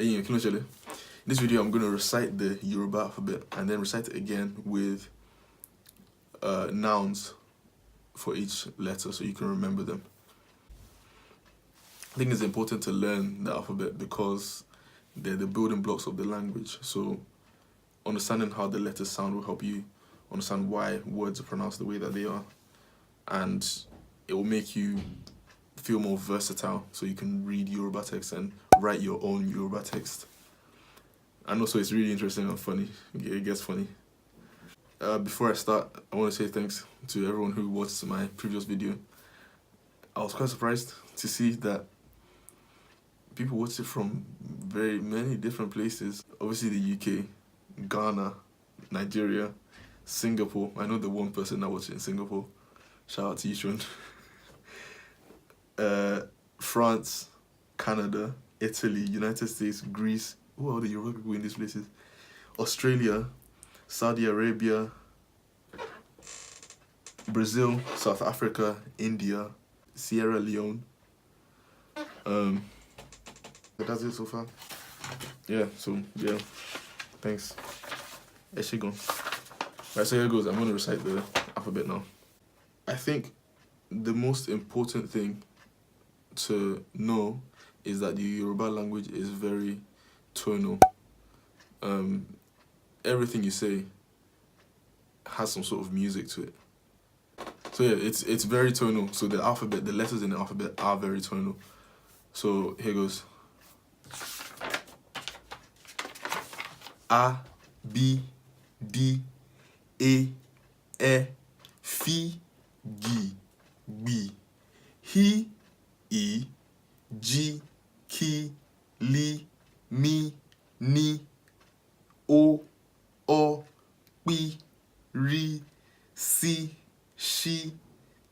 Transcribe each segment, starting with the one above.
In this video, I'm going to recite the Yoruba alphabet and then recite it again with nouns for each letter so you can remember them. I think it's important to learn the alphabet because they're the building blocks of the language. So understanding how the letters sound will help you understand why words are pronounced the way that they are. And it will make you feel more versatile so you can read Yoruba text and write your own Yoruba text. And also it's really interesting and funny. It gets funny. Before I start, I want to say thanks to everyone who watched my previous video. I was quite surprised to see that people watched it from very many different places. Obviously the UK, Ghana, Nigeria, Singapore. I know the one person that watched it in Singapore. Shout out to Yishun. France, Canada, Italy, United States, Greece. Who are the Yoruba people in these places? Australia, Saudi Arabia, Brazil, South Africa, India, Sierra Leone. That's it so far. Yeah, thanks. Eshigon. Right, so here it goes. I'm going to recite the alphabet now. I think the most important thing to know is that the Yoruba language is very tonal. Everything you say has some sort of music to it. So yeah, it's very tonal. So the alphabet, the letters in the alphabet are very tonal. So here goes. A, B, D, E, F, G, B, H, I, J, K, L, M, N, O, P, R, S, Sh,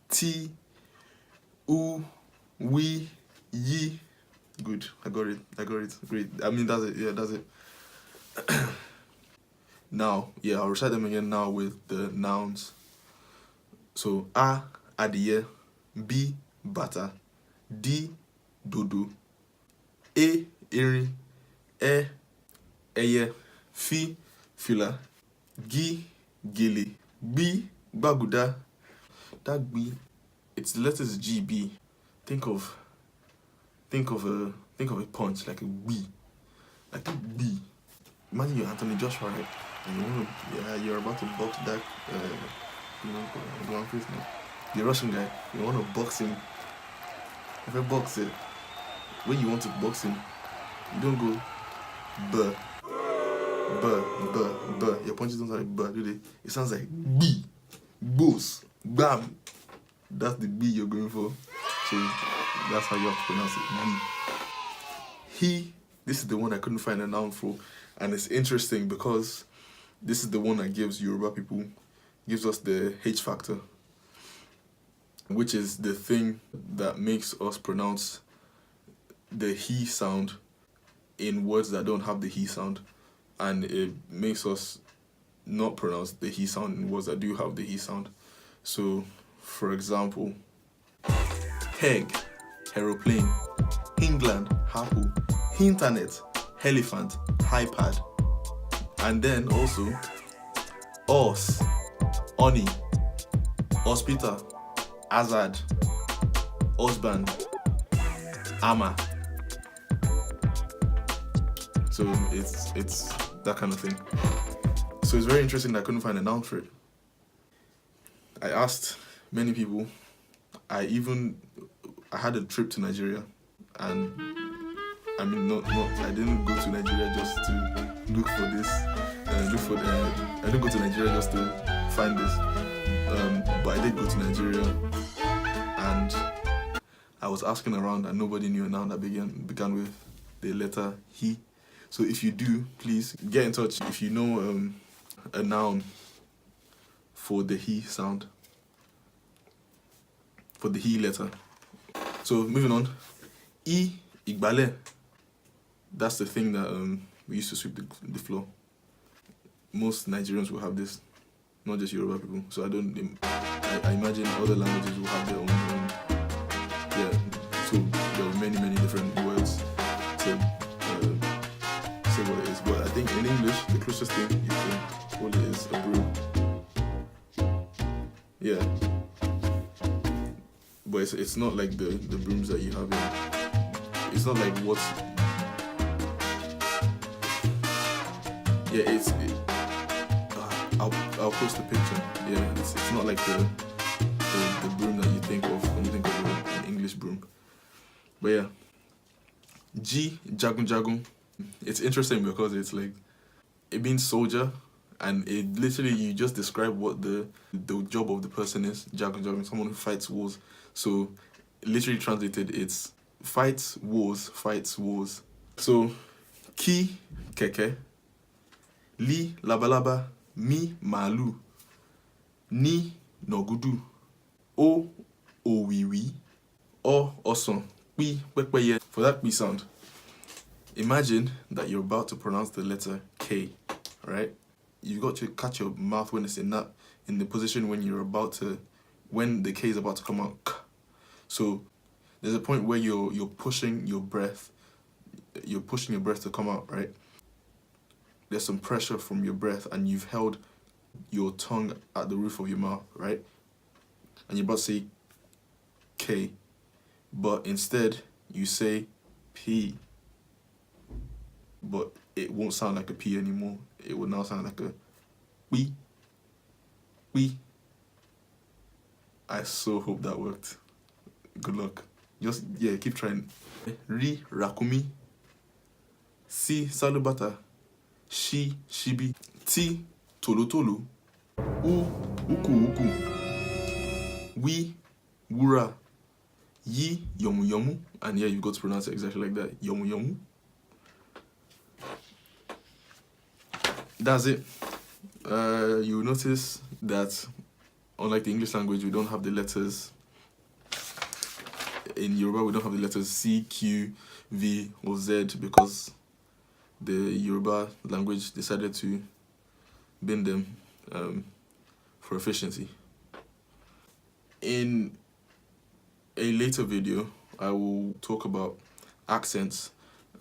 T, U, W, Y. Good, I got it. Great. I mean, that's it. Yeah, that's it. Now, yeah, I'll recite them again now with the nouns. So, A, adìẹ, B, bàtà, D, dodo, E, erin, E, ẹyẹ, F, fìlà, G, gèlè, B, gbàgùdá. That B, its the letters GB. Think of a punch, like a B. Like a B. Imagine you're Anthony Joshua, right? And you're about to box that, the Russian guy. You want to box him. If I box it, when you want to box him, you don't go B. Your punches don't sound like B, do they? It sounds like B. Boss. Bam. That's the B you're going for. So that's how you have to pronounce it. B. He. This is the one I couldn't find a noun for. And it's interesting because this is the one that gives us the H factor, which is the thing that makes us pronounce the he sound in words that don't have the he sound, and it makes us not pronounce the he sound in words that do have the he sound. So, for example, Heg, aeroplane, England, apple, internet, elephant, iPad, and then also us, honey, hospital, hazard, husband, ama. So it's that kind of thing. So it's very interesting that I couldn't find a noun for it. I asked many people. I had a trip to Nigeria, and I mean, I didn't go to Nigeria just to look for this. I didn't go to Nigeria just to find this. But I did go to Nigeria, and I was asking around, and nobody knew a noun that began with the letter he. So if you do, please get in touch if you know a noun for the he sound, for the he letter. So moving on, ìgbálẹ̀. That's the thing that we used to sweep the floor. Most Nigerians will have this, not just Yoruba people. So I imagine other languages will have their own. Yeah. So there are many different words to think in English, the closest thing you can call it is a broom. Yeah. But it's not like the brooms that you have in. It's not like what. Yeah, I'll post the picture. Yeah, it's not like the broom that you think of when you think of an English broom. But yeah, G, jagun jagun. It's interesting because it's like, it means soldier, and it literally, you just describe what the job of the person is. Jagun jagun, someone who fights wars. So literally translated, it's fights wars. So ki, keke, li, labalaba, mi, màálù, ni, nogudu, o, òwìwí, o, ọsàn, pi, pẹ́pẹ́yẹ. For that pi sound, imagine that you're about to pronounce the letter K, right? You've got to catch your mouth when it's in the position when the K is about to come out. K. So there's a point where you're pushing your breath. You're pushing your breath to come out, right? There's some pressure from your breath, and you've held your tongue at the roof of your mouth, right? And you're about to say K, but instead you say P. But it won't sound like a P anymore. It will now sound like a P. P. I so hope that worked. Good luck. Just, yeah, keep trying. Ri, rakumi. Si, salubata. Shi, shibi. Ti, tolotolo. U, uku. Wi, wura. Yi, yomu. And yeah, you've got to pronounce it exactly like that. Yomu. That's it. You'll notice that unlike the English language, we don't have the letters. In Yoruba, we don't have the letters C, Q, V, or Z because the Yoruba language decided to bin them for efficiency. In a later video, I will talk about accents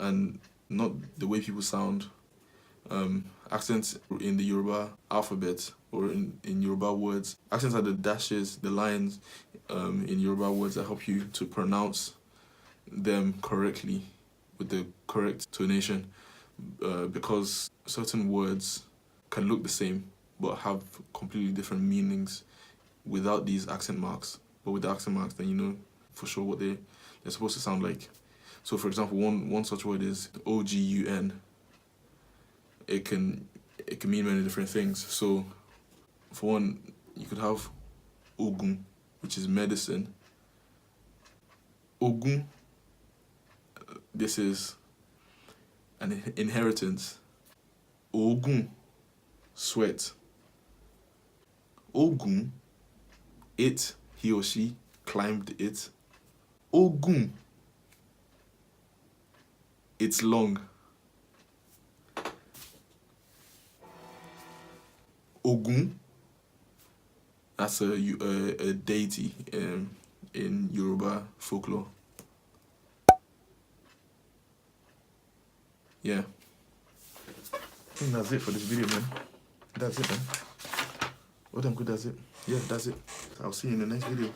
and not the way people sound. Accents in the Yoruba alphabet or in Yoruba words. Accents are the dashes, the lines in Yoruba words that help you to pronounce them correctly with the correct tonation, because certain words can look the same but have completely different meanings without these accent marks. But with the accent marks, then you know for sure what they're supposed to sound like. So for example, one such word is OGUN. It can mean many different things. So for one, you could have Ogun, which is medicine. Ogun, this is an inheritance. Ogun, sweat. Ogun, it, he or she climbed it. Ogun, it's long. Ogun, that's a deity in Yoruba folklore. Yeah. I think that's it for this video, man. That's it, man. What damn good, that's it. Yeah, that's it. I'll see you in the next video.